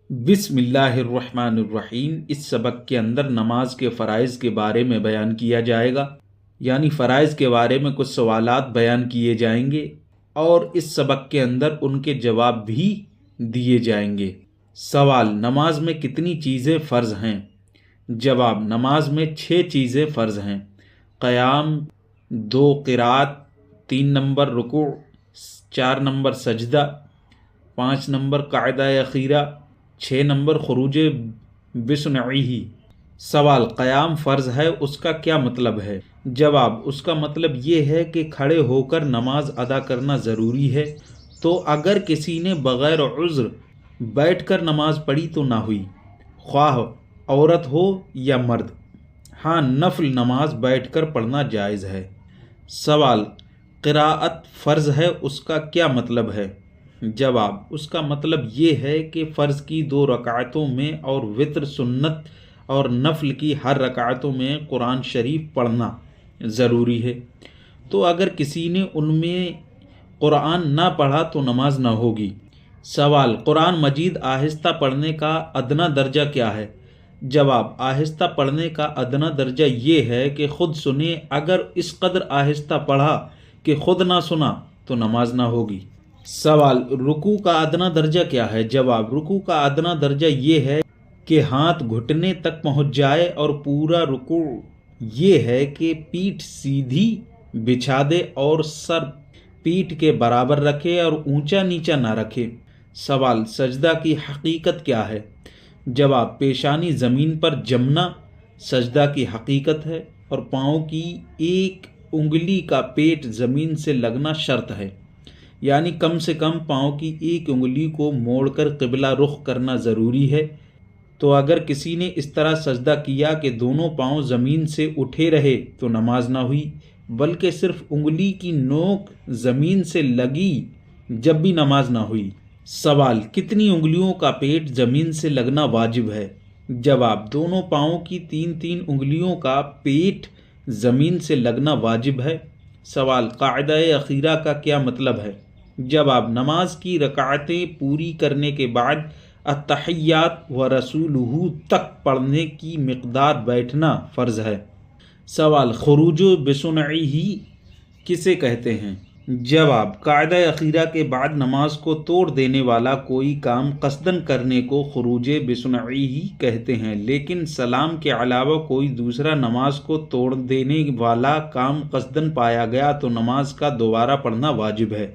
بسم اللہ الرحمن الرحیم۔ اس سبق کے اندر نماز کے فرائض کے بارے میں بیان کیا جائے گا، یعنی فرائض کے بارے میں کچھ سوالات بیان کیے جائیں گے اور اس سبق کے اندر ان کے جواب بھی دیے جائیں گے۔ سوال: نماز میں کتنی چیزیں فرض ہیں؟ جواب: نماز میں 6 چیزیں فرض ہیں: قیام، 2 قرات، 3 نمبر رکوع، 4 نمبر سجدہ، 5 نمبر قاعدہ اخیرہ، 6 نمبر خروج بسنعہ۔ سوال: قیام فرض ہے، اس کا کیا مطلب ہے؟ جواب: اس کا مطلب یہ ہے کہ کھڑے ہو کر نماز ادا کرنا ضروری ہے، تو اگر کسی نے بغیر عذر بیٹھ کر نماز پڑھی تو نہ ہوئی، خواہ عورت ہو یا مرد۔ ہاں، نفل نماز بیٹھ کر پڑھنا جائز ہے۔ سوال: قراءت فرض ہے، اس کا کیا مطلب ہے؟ جواب: اس کا مطلب یہ ہے کہ فرض کی 2 رکعتوں میں اور وتر سنت اور نفل کی ہر رکعتوں میں قرآن شریف پڑھنا ضروری ہے، تو اگر کسی نے ان میں قرآن نہ پڑھا تو نماز نہ ہوگی۔ سوال: قرآن مجید آہستہ پڑھنے کا ادنیٰ درجہ کیا ہے؟ جواب: آہستہ پڑھنے کا ادنیٰ درجہ یہ ہے کہ خود سنے، اگر اس قدر آہستہ پڑھا کہ خود نہ سنا تو نماز نہ ہوگی۔ سوال: رکوع کا ادنیٰ درجہ کیا ہے؟ جواب: رکوع کا ادنیٰ درجہ یہ ہے کہ ہاتھ گھٹنے تک پہنچ جائے، اور پورا رکوع یہ ہے کہ پیٹھ سیدھی بچھا دے اور سر پیٹھ کے برابر رکھے اور اونچا نیچا نہ رکھے۔ سوال: سجدہ کی حقیقت کیا ہے؟ جواب: پیشانی زمین پر جمنا سجدہ کی حقیقت ہے، اور پاؤں کی ایک انگلی کا پیٹ زمین سے لگنا شرط ہے، یعنی کم سے کم پاؤں کی ایک انگلی کو موڑ کر قبلہ رخ کرنا ضروری ہے۔ تو اگر کسی نے اس طرح سجدہ کیا کہ دونوں پاؤں زمین سے اٹھے رہے تو نماز نہ ہوئی، بلکہ صرف انگلی کی نوک زمین سے لگی جب بھی نماز نہ ہوئی۔ سوال: کتنی انگلیوں کا پیٹ زمین سے لگنا واجب ہے؟ جواب: دونوں پاؤں کی 3 انگلیوں کا پیٹ زمین سے لگنا واجب ہے۔ سوال: قاعدہ اخیرہ کا کیا مطلب ہے؟ جواب: نماز کی رکعتیں پوری کرنے کے بعد التحیات و رسولہ تک پڑھنے کی مقدار بیٹھنا فرض ہے۔ سوال: خروج بسنعہ کسے کہتے ہیں؟ جواب: قاعدہ اخیرہ کے بعد نماز کو توڑ دینے والا کوئی کام قصداً کرنے کو خروج بسنعہ کہتے ہیں، لیکن سلام کے علاوہ کوئی دوسرا نماز کو توڑ دینے والا کام قصداً پایا گیا تو نماز کا دوبارہ پڑھنا واجب ہے۔